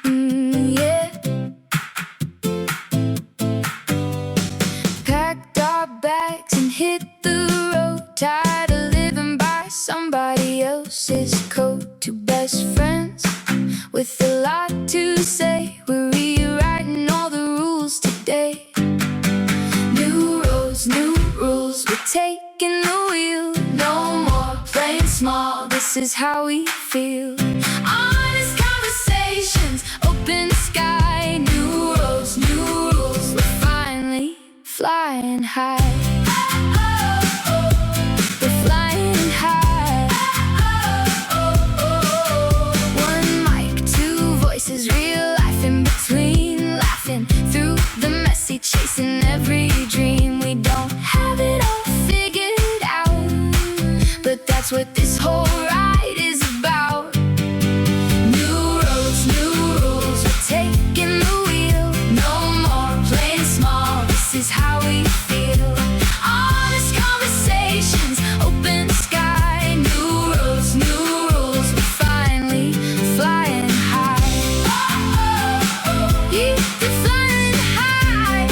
Yeah. Packed our bags and hit the road. Tired of living by somebody else's code. Two best friends with a lot to say. We're rewriting all the rules today. New roads, new rules. We're taking the wheel. No more playing small. This is how we feel. Honest conversations, open sky. New roads, new rules. We're finally flying high. We're flying high. One mic, two voices, real life in between. Laughing through the messy, chasing every dream. We don't have it all figured out, but that's what this whole ride is about. New roads, new rules. We're taking the wheel. No more playing small. This is how we feel. Honest conversations, open sky. New roads, new rules. We're finally flying high. Yeah, we're flying high.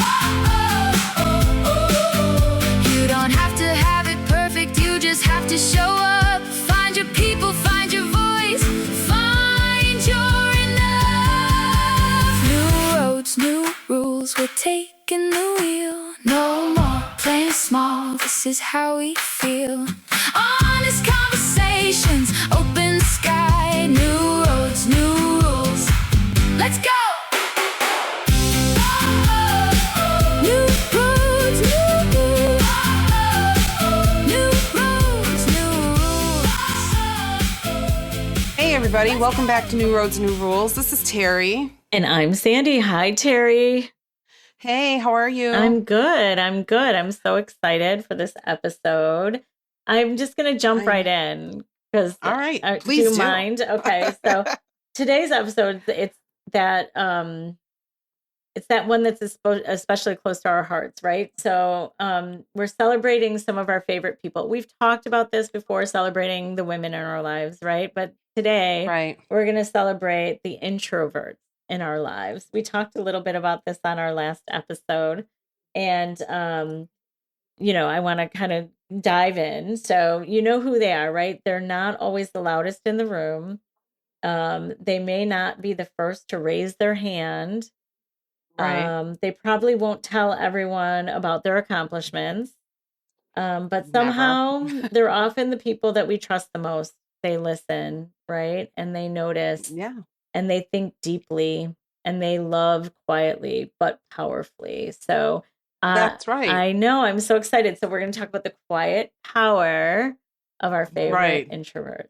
You don't have to have it perfect. You just have to show up. Find your people, find your voice, find your enough. New roads, new rules. We're taking the wheel. No more playing small. This is how we feel. Honest conversations, open sky. New roads, new rules. Let's go. New roads, new rules. New roads, new rules. Hey everybody, welcome back to New Roads, New Rules. This is Terri. And I'm Sandi. Hi, Terri. Hey, how are you? I'm good. I'm so excited for this episode. I'm just going to jump right in because All right, do please you do. mind? Okay, so today's episode, it's that one that's especially close to our hearts, right? So we're celebrating some of our favorite people. We've talked about this before, celebrating the women in our lives, right? But today Right. we're going to celebrate the introverts in our lives. We talked a little bit about this on our last episode, and I want to kind of dive in. So you know who they are, right? They're not always the loudest in the room. They may not be the first to raise their hand. Right. They probably won't tell everyone about their accomplishments. But somehow they're often the people that we trust the most. They listen, right? And they notice. Yeah. And they think deeply, and they love quietly but powerfully. So That's right. I know, I'm so excited. So we're going to talk about the quiet power of our favorite introverts.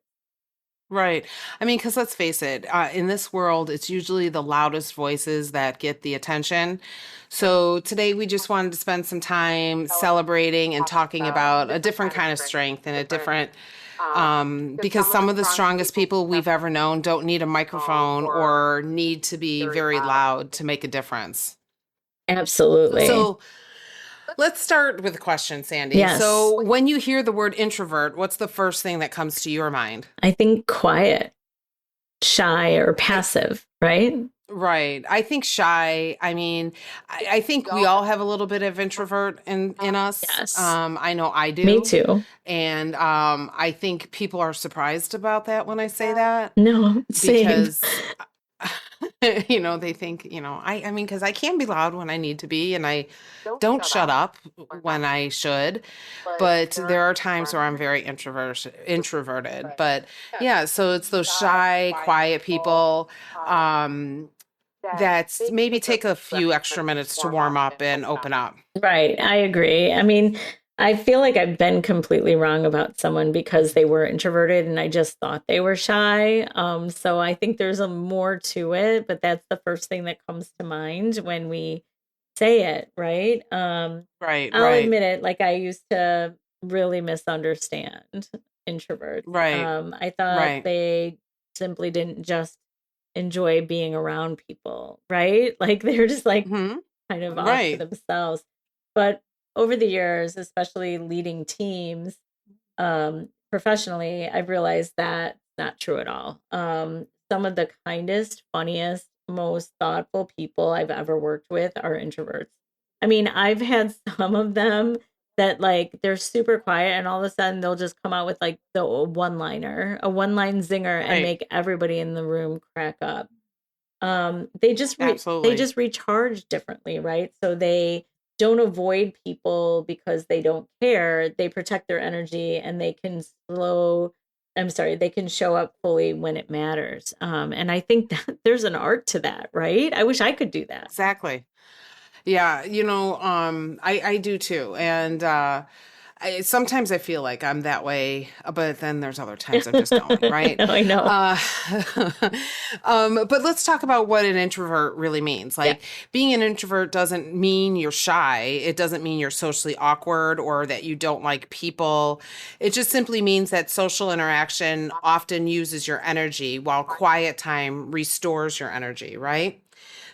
Right. I mean, because let's face it, in this world, it's usually the loudest voices that get the attention. So today we just wanted to spend some time celebrating and talking about a different kind of strength and a different because some of the strongest people we've ever known don't need a microphone or need to be very loud to make a difference. Absolutely. So let's start with a question, Sandi. Yes. So when you hear the word introvert, what's the first thing that comes to your mind? I think quiet, shy, or passive, right? Right. I think shy. I mean, I think we all have a little bit of introvert in us. Yes. I know I do. Me too. And I think people are surprised about that when I say that. No, same. Because they think, I mean, because I can be loud when I need to be, and I don't shut up when I should. But there are times where I'm very introverted. But yeah, so it's those shy, quiet people that maybe take a few extra minutes to warm up and open up. Right. I agree. I mean, I feel like I've been completely wrong about someone because they were introverted and I just thought they were shy. So I think there's more to it, but that's the first thing that comes to mind when we say it, right? Right. I'll admit it, like I used to really misunderstand introverts. Right. I thought they simply didn't just enjoy being around people, right? Like they're just like kind of off to themselves. But over the years, especially leading teams professionally, I've realized that not true at all. Some of the kindest, funniest, most thoughtful people I've ever worked with are introverts. I mean, I've had some of them that like they're super quiet and all of a sudden they'll just come out with like the one-liner, a one-line zinger and Right. make everybody in the room crack up. They Absolutely. just recharge differently, right? So they don't avoid people because they don't care. They protect their energy and they can show up fully when it matters. And I think that there's an art to that, right? I wish I could do that. Exactly. Yeah, I do too. And sometimes I feel like I'm that way, but then there's other times I'm just going, right? I know. Uh, but let's talk about what an introvert really means. Yeah. Like, being an introvert doesn't mean you're shy. It doesn't mean you're socially awkward or that you don't like people. It just simply means that social interaction often uses your energy while quiet time restores your energy, right?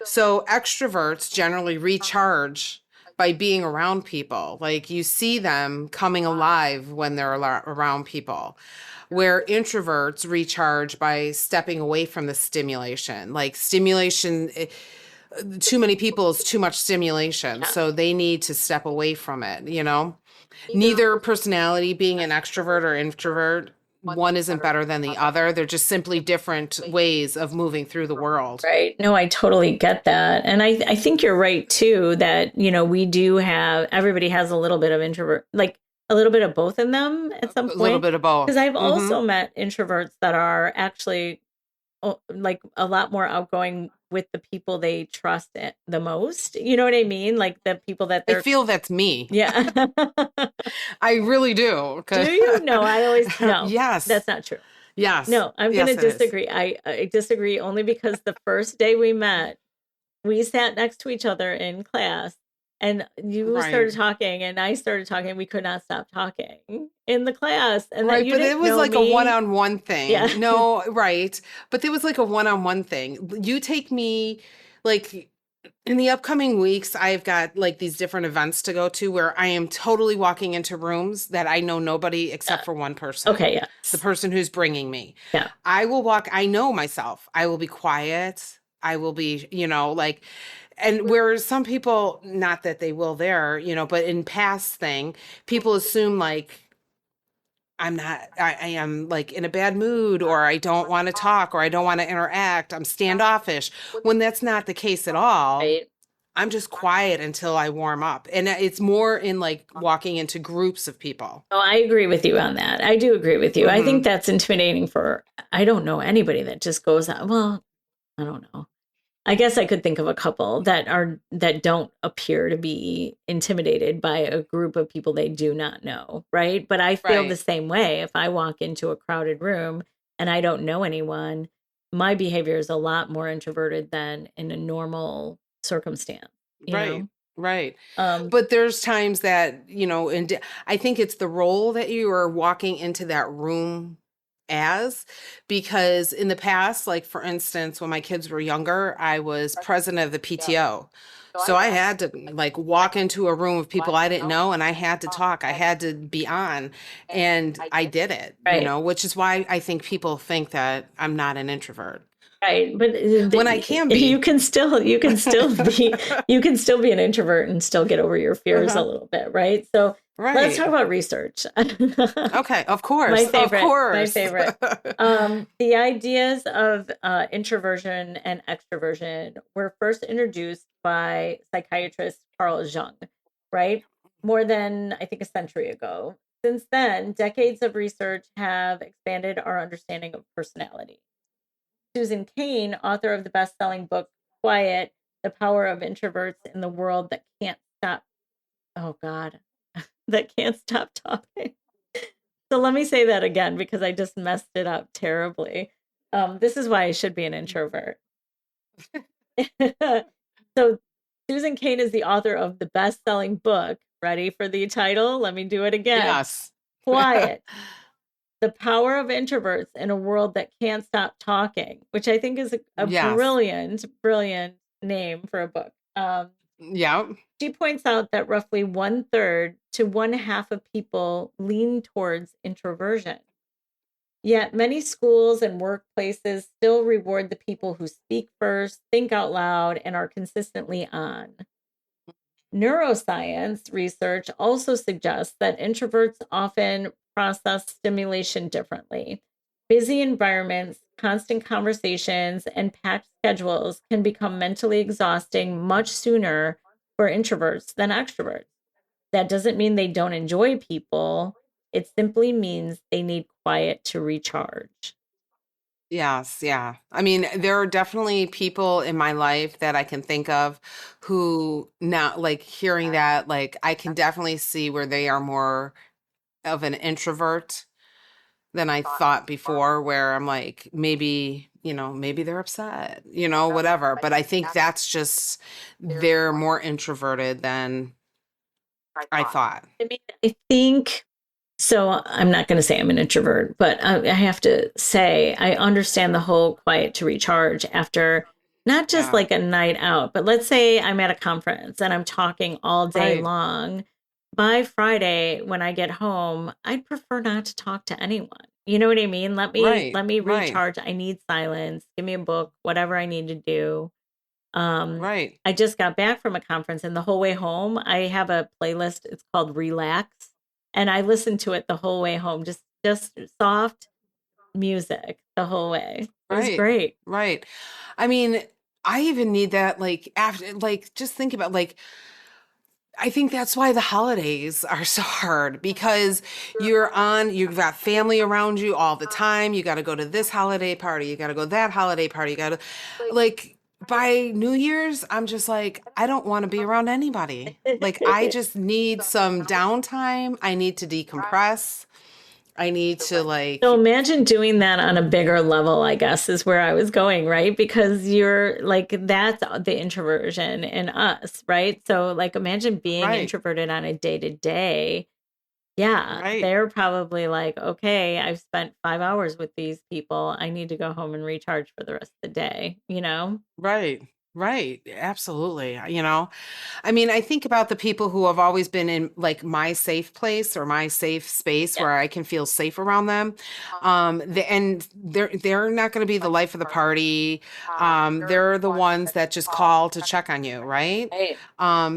So extroverts generally recharge by being around people. Like, you see them coming alive when they're around people. Where introverts recharge by stepping away from the stimulation. Like, too many people is too much stimulation. Yeah. So they need to step away from it, you know? Neither personality, being an extrovert or introvert, one isn't better than the other. They're just simply different ways of moving through the world. Right. No, I totally get that. And I think you're right too, that, we do have, everybody has a little bit of introvert, like a little bit of both in them at some A little point. bit of Because both. I've also met introverts that are actually like a lot more outgoing with the people they trust the most. You know what I mean? Like the people that I they're, feel that's me. yeah. I really do. Do you? No, no, Yes. that's not true. Yes. No, I'm going Yes, to it is. disagree. I disagree only because the first day we met, we sat next to each other in class and you Right. started talking and I started talking. We could not stop talking in the class and that Right. you But it didn't was know like a me. one-on-one Yeah. thing. No, right. But it was like a one-on-one thing. You take me, like, in the upcoming weeks, I've got like these different events to go to where I am totally walking into rooms that I know nobody except for one person, Okay. the Yes. person who's bringing me. Yeah. I know myself. I will be quiet. I will be, like, and where some people, not that they will there, but in past thing, people assume like, I am like in a bad mood, or I don't want to talk, or I don't want to interact. I'm standoffish, when that's not the case at all. Right. I'm just quiet until I warm up. And it's more in like walking into groups of people. Oh, I agree with you on that. I do agree with you. I think Hmm. that's intimidating I don't know anybody that just goes out. Well, I don't know. I guess I could think of a couple that don't appear to be intimidated by a group of people they do not know, right? But I feel the Right. same way if I walk into a crowded room and I don't know anyone, my behavior is a lot more introverted than in a normal circumstance, you Right. know? Right. Um, But there's times that, and I think it's the role that you are walking into that room as, because in the past, like for instance, when my kids were younger, I was president of the PTO. So I had to like walk into a room of people I didn't know and I had to talk. I had to be on, and I did it, right. which is why I think people think that I'm not an introvert Right, but when I can you be. can still you can still be an introvert and still get over your fears a Uh-huh. little bit, right? So let's talk Right. about research. Okay, of My course, of favorite, my course. favorite. The ideas of introversion and extroversion were first introduced by psychiatrist Carl Jung, right? More than I think a century ago. Since then, decades of research have expanded our understanding of personality. Susan Cain, author of the best-selling book Quiet, The Power of Introverts in the World That Can't Stop, oh God, that can't stop talking. So let me say that again because I just messed it up terribly. This is why I should be an introvert. So Susan Cain is the author of the best-selling book. Ready for the title? Let me do it again. Yes. Quiet, The Power of Introverts in a World That Can't Stop Talking, which I think is a Yes. brilliant, brilliant name for a book. Yeah. She points out that roughly 1/3 to one half of people lean towards introversion. Yet many schools and workplaces still reward the people who speak first, think out loud, and are consistently on. Neuroscience research also suggests that introverts often process stimulation differently. Busy environments, constant conversations, and packed schedules can become mentally exhausting much sooner for introverts than extroverts. That doesn't mean they don't enjoy people, it simply means they need quiet to recharge. Yes, yeah. I mean, there are definitely people in my life that I can think of who now, like hearing that, like I can definitely see where they are more of an introvert than I thought before, where I'm like, maybe, maybe they're upset, whatever. But I think that's just they're more introverted than I thought. I mean, I think so. I'm not going to say I'm an introvert, but I have to say I understand the whole quiet to recharge after not just Yeah. like a night out, but let's say I'm at a conference and I'm talking all day Right. long. By Friday, when I get home, I'd prefer not to talk to anyone. You know what I mean? Right. Let me Right. recharge. I need silence. Give me a book, whatever I need to do. Um, Right. I just got back from a conference and the whole way home, I have a playlist. It's called Relax. And I listen to it the whole way home, just soft music the whole way. It was Right. great. Right. I mean, I even need that like after like just think about like I think that's why the holidays are so hard because you've got family around you all the time. You got to go to this holiday party. You got to go that holiday party. You got to, like, by New Year's, I'm just like, I don't want to be around anybody. Like, I just need some downtime. I need to decompress. I need to, So like, imagine doing that on a bigger level, I guess, is where I was going, right? Because you're like, that's the introversion in us, right? So, like, imagine being right, introverted on a day to day. Yeah, right. they're probably like, okay, I've spent 5 hours with these people. I need to go home and recharge for the rest of the day, you know? Right, right. Absolutely. I mean, I think about the people who have always been in like my safe place or my safe space Yeah. where I can feel safe around them. And they're not going to be the life of the party. They're the ones that just call to check on you, right? Right.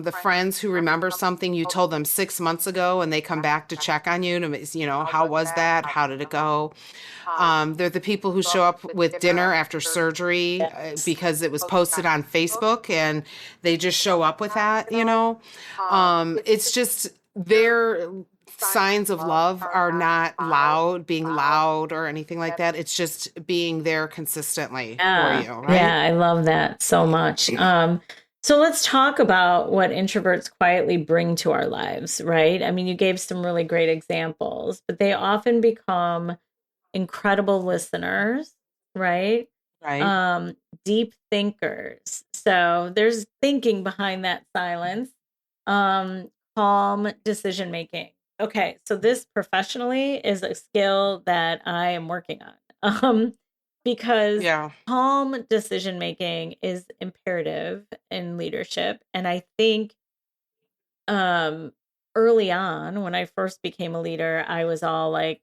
The friends who remember something you told them 6 months ago and they come back to check on you to, how was that? How did it go? They're the people who show up with dinner after surgery Yes. because it was posted on Facebook and they just show up with that. It's just their signs of love are not being loud or anything like that. It's just being there consistently for Yeah. you, Yeah, right? I love that so much. So let's talk about what introverts quietly bring to our lives, right? I mean, you gave some really great examples, but they often become incredible listeners, right? Right. Um, Deep thinkers. So there's thinking behind that silence. Calm decision making. Okay, so this professionally is a skill that I am working on. Because Yeah. calm decision making is imperative in leadership. And I think um early on when I first became a leader, I was all like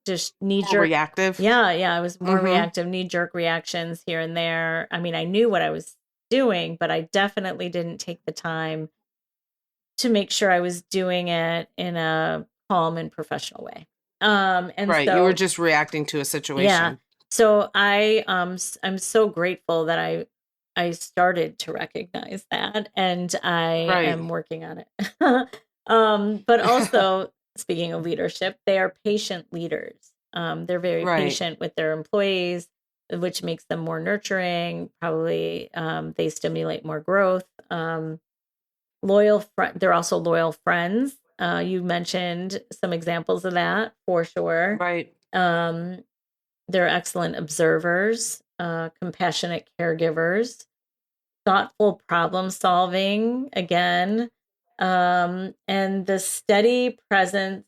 just knee More jerk. reactive. Yeah, yeah, I was more Mm-hmm. reactive, knee jerk reactions here and there. I mean, I knew what I was doing, but I definitely didn't take the time to make sure I was doing it in a calm and professional way. And Right. You were so just reacting to a yeah. situation. So I'm so grateful that I started to recognize that and I Right. am working on it. But also speaking of leadership, they are patient leaders. They're very Right. patient with their employees, which makes them more nurturing. Probably they stimulate more growth. They're also loyal friends. You mentioned some examples of that for sure. Right. Um, they're excellent observers, compassionate caregivers, thoughtful problem solving, again, and their steady presence,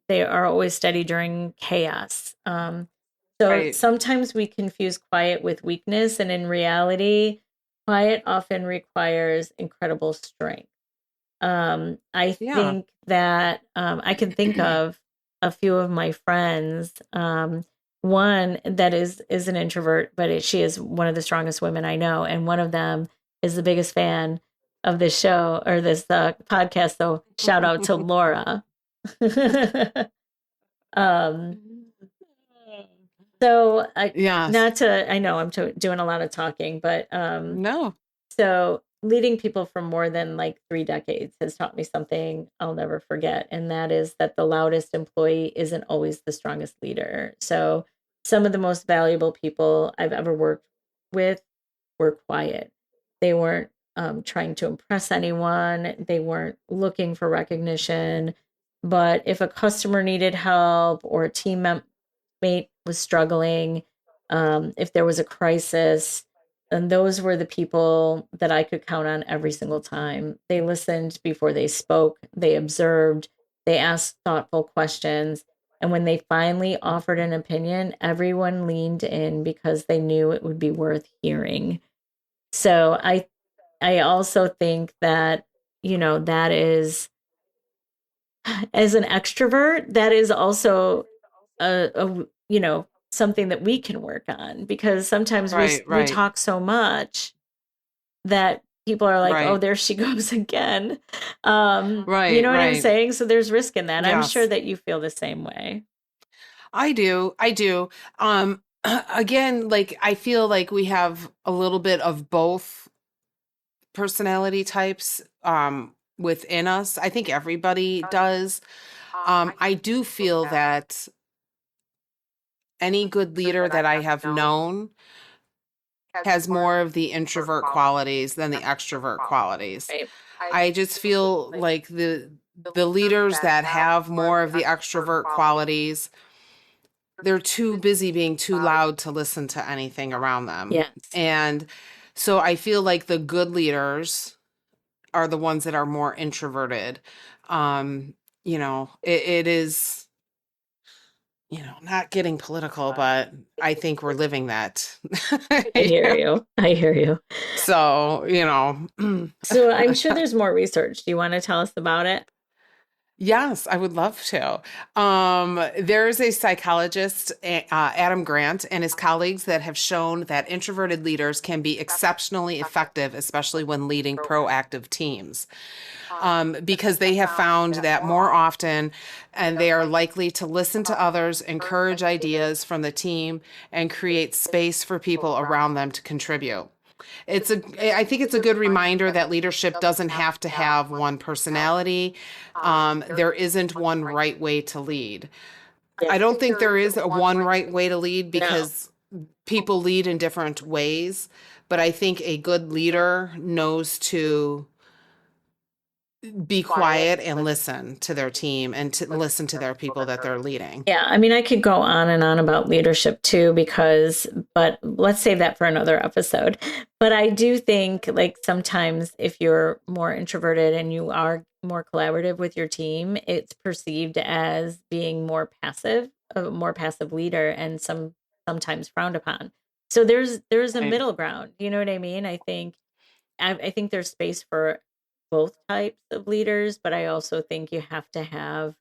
they are always steady during chaos. So Right. sometimes we confuse quiet with weakness, and in reality, quiet often requires incredible strength. I Yeah. think that I can think of a few of my friends. One that is an introvert, but she is one of the strongest women I know, and one of them is the biggest fan of this show or this podcast. So shout out to Laura. um, so Yes. I know I'm doing a lot of talking, but No. so leading people for more than like 3 decades has taught me something I'll never forget. And that is that the loudest employee isn't always the strongest leader. So some of the most valuable people I've ever worked with were quiet. They weren't trying to impress anyone. They weren't looking for recognition. But if a customer needed help or a mate was struggling, if there was a crisis, and those were the people that I could count on every single time. They listened before they spoke, they observed, they asked thoughtful questions. And when they finally offered an opinion, everyone leaned in because they knew it would be worth hearing. So I also think that, that is, as an extrovert, that is also something that we can work on, because sometimes Right, we right, talk so much that people are like, oh, right, there she goes again. You right, know what I'm right. saying? So there's risk in that. I'm sure Yes, that you feel the same way. I do. I do. Again, like I feel like we have a little bit of both personality types within us. I think everybody does. I do feel that any good leader that I have known has more of the introvert qualities than the extrovert qualities. Right. I just feel like the leaders that have more of the extrovert qualities, they're too busy being too loud to listen to anything around them. Yes. And so I feel like the good leaders are the ones that are more introverted. It is, not getting political, but I think we're living that. I hear Yeah. you. I hear you. So, So I'm sure there's more research. Do you want to tell us about it? yes, I would love to. There's a psychologist, Adam Grant, and his colleagues that have shown that introverted leaders can be exceptionally effective, especially when leading proactive teams, because they have found that more often, and they are likely to listen to others, encourage ideas from the team, and create space for people around them to contribute. I think it's a good reminder that leadership doesn't have to have one personality. There isn't one right way to lead. Yeah. I don't think there is a one right way to lead, No. because people lead in different ways. But I think a good leader knows to be quiet and listen to their team and to listen to their people that they're leading. Yeah, I mean, I could go on and on about leadership too, but let's save that for another episode. But I do think, like, sometimes if you're more introverted and you are more collaborative with your team, it's perceived as being a more passive leader, and sometimes frowned upon. So there's a Right. middle ground. You know what I mean? I think there's space for both types of leaders, but I also think you have to have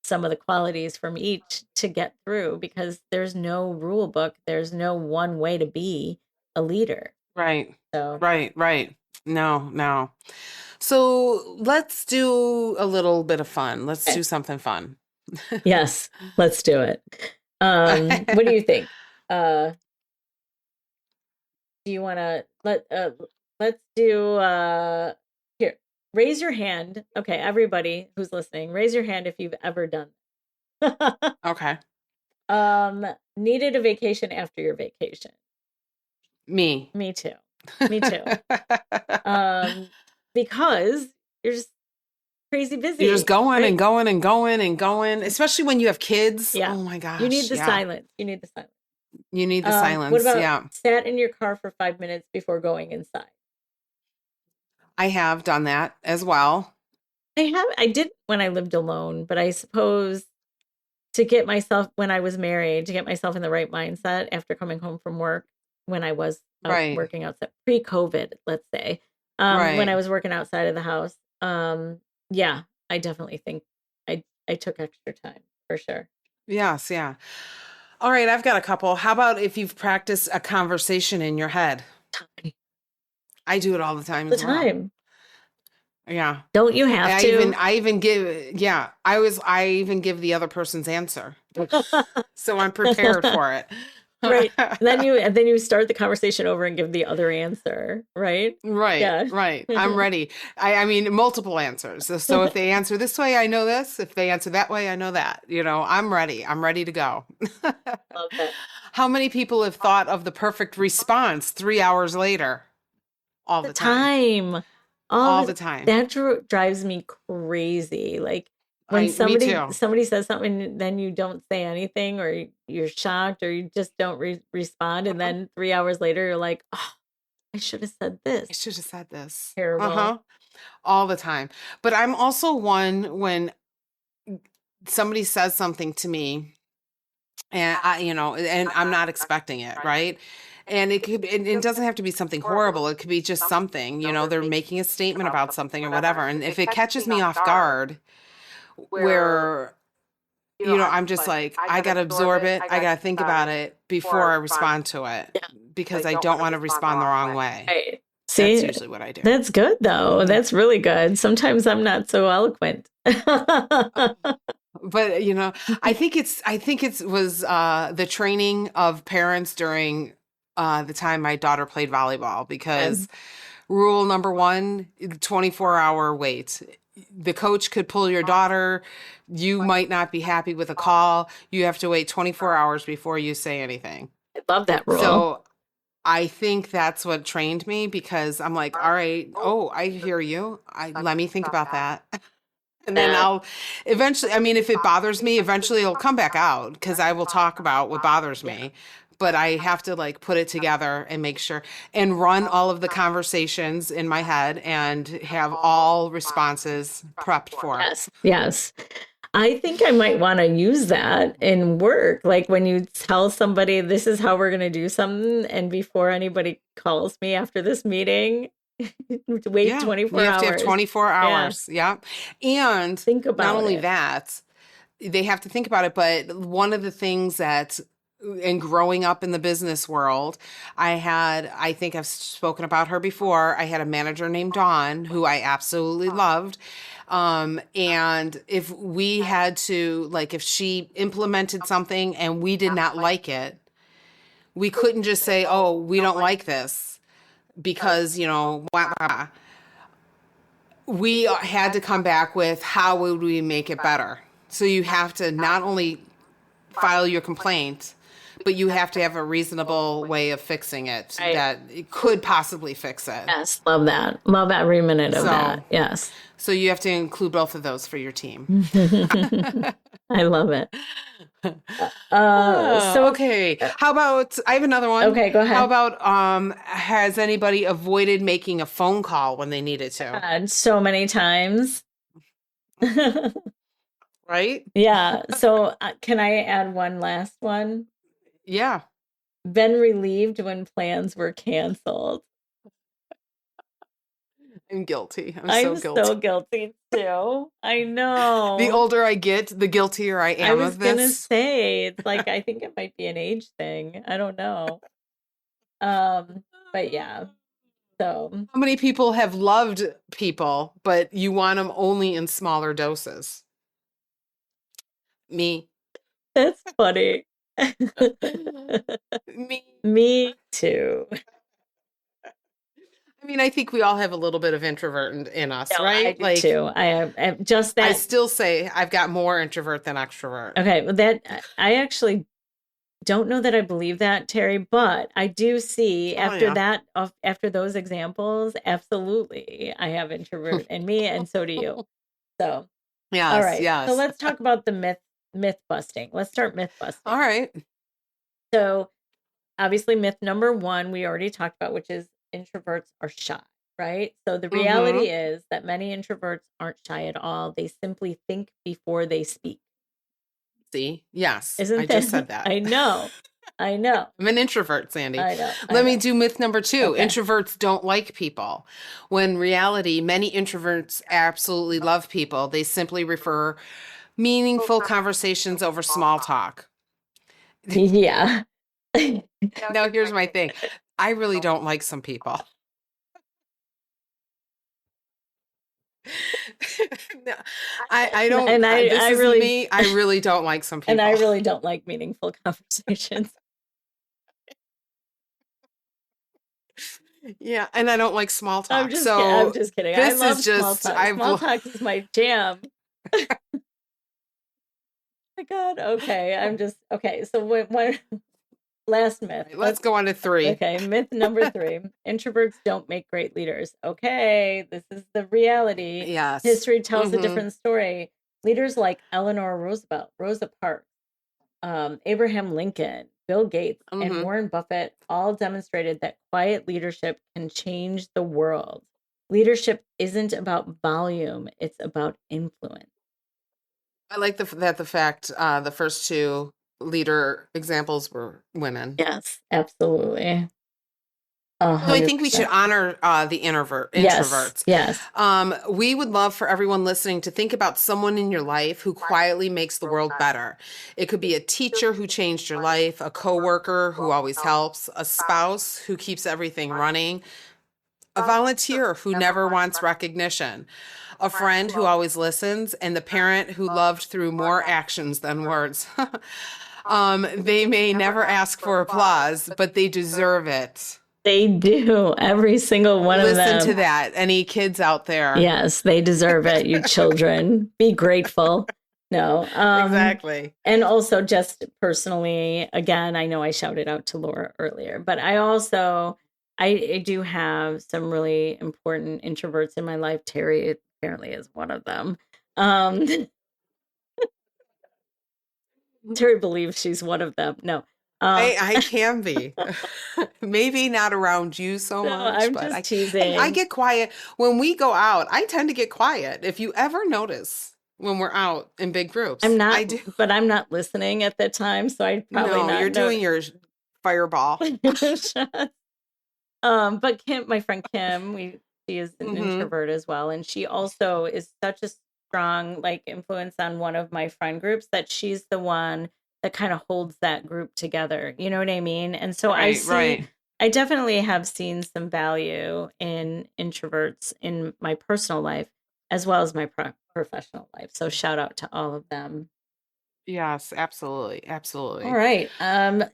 some of the qualities from each to get through, because there's no rule book. There's no one way to be a leader. Right. So, Right. Right. No, no. So let's do a little bit of fun. Let's okay. do something fun. Yes, let's do it. What do you think? Uh, do you want to let's do here. Raise your hand. Okay, everybody who's listening, raise your hand if you've ever done. Okay. Needed a vacation after your vacation. Me. Me too. Me too. Because you're just crazy You're just busy, going and right? going and going and going, especially when you have kids. Yeah. Oh my You need gosh. the Yeah. silence. You need the silence. You need the What silence. about Yeah. sat in your car for 5 minutes before going inside? I have done that as well. I did when I lived alone, but I suppose when I was married, to get myself in the right mindset after coming home from work, when I was out Right. working outside pre-COVID, let's say, when I Right. was working outside of the house, yeah, I definitely think I took extra time. for sure. Yes, yeah. All right, I've got a couple. How about if you've practiced a conversation in your head? I do it all the time The as well. time. Yeah. Don't you have to? I even give, yeah, I even give the other person's answer. So I'm prepared for it. Right. Then you start the conversation over and give the other answer, right? Right, Yeah. right. I'm ready. I mean, multiple answers. So if they answer this way, I know this. If they answer that way, I know that. I'm ready. I'm ready to go. Love that. How many people have thought of the perfect response 3 hours later? All the time. Time. All Oh, the time. that drives me crazy. Like when Me too. somebody says something, and then you don't say anything, or you're shocked, or you just don't respond, and then 3 hours later, you're like, oh, I should have said I this. should have said this. Terrible. All the time. But I'm also one when somebody says something to me and and I'm not expecting it, right? And it doesn't have to be something horrible. It could be just something, they're making a statement about something or whatever. And if it catches me off guard, where, I'm just like, I got to absorb it. I got to think about it before I respond to it because I don't want to respond the wrong way. Right. That's See, usually what I do. that's good though. That's really good. Sometimes I'm not so eloquent. But I think it was the training of parents during the time my daughter played volleyball, because rule number one, 24-hour wait. The coach could pull your daughter. You might not be happy with a call. You have to wait 24 hours before you say anything. I love that rule. So I think that's what trained me, because I'm like, all right, I hear you. Let me think about that. And then I'll eventually, if it bothers me, eventually it'll come back out, because I will talk about what bothers me. But I have to put it together and make sure and run all of the conversations in my head and have all responses prepped for it. Yes. I think I might want to use that in work. Like when you tell somebody, this is how we're going to do something, and before anybody calls me after this meeting, wait 24 hours. You have to have 24 hours. Yeah. And think about not only it. that, they have to think about it. But one of the things that, and growing up in the business world, I think I've spoken about her before. I had a manager named Dawn who I absolutely loved. And if we had to, if she implemented something and we did not like it, we couldn't just say, oh, we don't like this because, blah, blah. We had to come back with how would we make it better. So you have to not only file your complaint, but you have to have a reasonable way of fixing it that it could possibly fix it. Yes, love that. Love every minute of that. Yes. So you have to include both of those for your team. I love it. Okay. How about, I have another one. Okay, go ahead. How about, has anybody avoided making a phone call when they needed to? So many times. Right? Yeah. So can I add one last one? Yeah. Been relieved when plans were canceled. I'm guilty. I'm so guilty too. I know. The older I get, the guiltier I am of this. I was gonna say, it's like, I think it might be an age thing. I don't know. But yeah. So how many people have loved people, but you want them only in smaller doses? Me. That's funny. Me too. I think we all have a little bit of introvert in us, right? I do too. I have just that. I still say I've got more introvert than extrovert. Okay, well, that I actually don't know that I believe that, Terri, but I do see after those examples, absolutely, I have introvert in me, and so do you. So, yes, all right. Yes. So let's talk about the myth busting. Let's start myth busting. All right. So, obviously, myth number one we already talked about, which is introverts are shy, right? So the reality is that many introverts aren't shy at all. They simply think before they speak. See? Yes. I just said that. I know. I'm an introvert, Sandi. I know. Let me do myth number two. Okay. Introverts don't like people. When in reality, many introverts absolutely love people. They simply Meaningful conversations over small talk. Yeah. Now, here's my thing. I really don't like some people. No, I don't. And This I is really me. I really don't like some and I people. really don't like meaningful conversations. Yeah, and I don't like small I'm talk. just kidding. I'm So just kidding. I this love is small just talk. Small talk is my jam. My God. Okay. Okay. So one last myth. let's go on to 3. Okay, myth number 3. Introverts don't make great leaders. Okay, this is the reality. Yes. History tells a different story. Leaders like Eleanor Roosevelt, Rosa Parks, Abraham Lincoln, Bill Gates, and Warren Buffett all demonstrated that quiet leadership can change the world. Leadership isn't about volume, it's about influence. I like the fact the first 2 leader examples were women. Yes, absolutely. So I think we should 100%. honor the Yes, introverts. yes. We would love for everyone listening to think about someone in your life who quietly makes the world better. It could be a teacher who changed your life, a coworker who always helps, a spouse who keeps everything running, a volunteer who never wants recognition, a friend who always listens, and the parent who loved through more actions than words. They may never ask for applause, but they deserve it. They do. Every single one of them. Listen to that. Any kids out there? Yes, they deserve it, you children. Be grateful. No. Exactly. And also just personally, again, I know I shouted out to Laura earlier, but I do have some really important introverts in my life. Terri apparently is one of them. Terri believes she's one of them. No. I can be. Maybe not around you so No, much, I'm but just I teasing. get quiet. When we go out, I tend to get quiet. If you ever notice when we're out in big groups, I'm not, I do. but I'm not listening at that time, so I'd probably No, not you're know. doing your fireball. But Kim, my friend Kim, she is an Mhm. introvert as well, and she also is such a strong like influence on one of my friend groups that she's the one that kind of holds that group together. You know what I mean? And so Right. I definitely have seen some value in introverts in my personal life as well as my professional life. So shout out to all of them. Yes, absolutely. All Absolutely. right.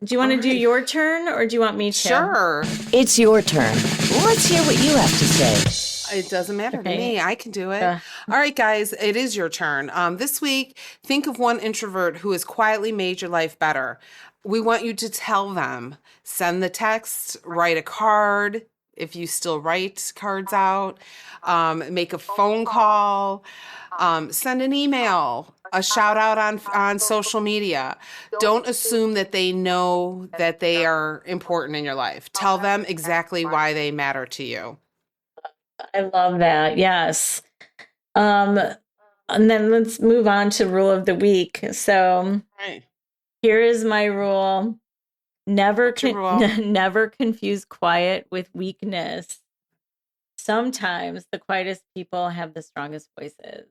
Do you want to do right. your turn or do you want me to? Sure. It's your turn. Let's hear what you have to say. It doesn't matter to Okay. me. I can do it. Uh, All right, guys, it is your turn. This week, think of one introvert who has quietly made your life better. We want you to tell them. Send the text, write a card if you still write cards out, make a phone call, send an email, a shout out on social media. Don't assume that they know that they are important in your life. Tell them exactly why they matter to you. I love that. Yes. And then let's move on to rule of the week. So Right. here is my rule. Never What's your rule? never confuse quiet with weakness. Sometimes the quietest people have the strongest voices.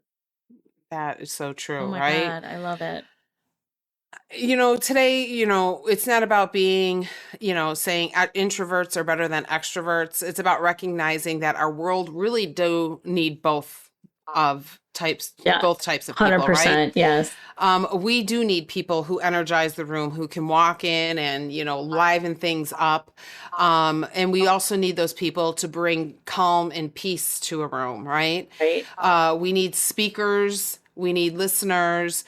That is so true, Oh my right? God, I love it. Today, it's not about being, saying introverts are better than extroverts. It's about recognizing that our world really do need both types of people, 100%, right? yes. We do need people who energize the room, who can walk in and, liven things up. And we also need those people to bring calm and peace to a room, right? Right. We need speakers. We need listeners,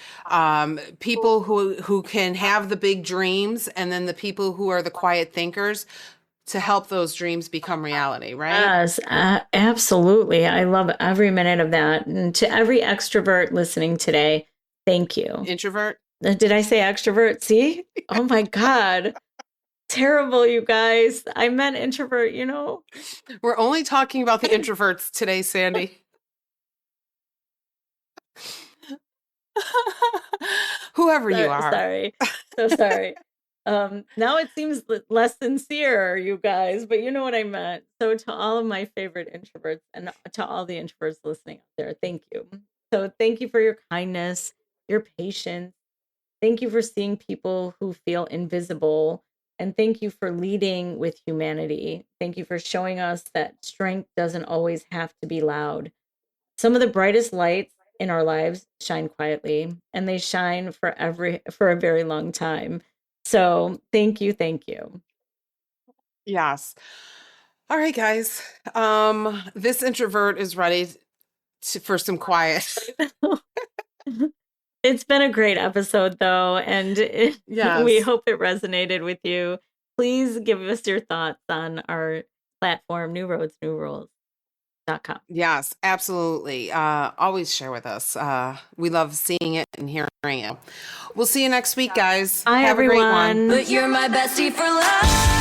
people who can have the big dreams, and then the people who are the quiet thinkers to help those dreams become reality, right? Yes, absolutely. I love every minute of that. And to every extrovert listening today, thank you. Introvert? Did I say extrovert? See? Oh my God. Terrible, you guys. I meant introvert, We're only talking about the introverts today, Sandy. Whoever you are. Sorry. So sorry. Now it seems less sincere, you guys, but you know what I meant. So to all of my favorite introverts and to all the introverts listening out there, thank you. So thank you for your kindness. your patience. Thank you for seeing people who feel invisible. And thank you for leading with humanity. Thank you for showing us that strength doesn't always have to be loud. Some of the brightest lights in our lives shine quietly, and they shine for a very long time. So thank you, thank you. Yes. All right, guys. This introvert is ready for some quiet. It's been a great episode, though, and we Yes. hope it resonated with you. Please give us your thoughts on our platform, newroadsnewrules.com. Yes, absolutely. Always share with us. We love seeing it and hearing it. We'll see you next week, guys. Bye, Have a great one. everyone. But you're my bestie for life.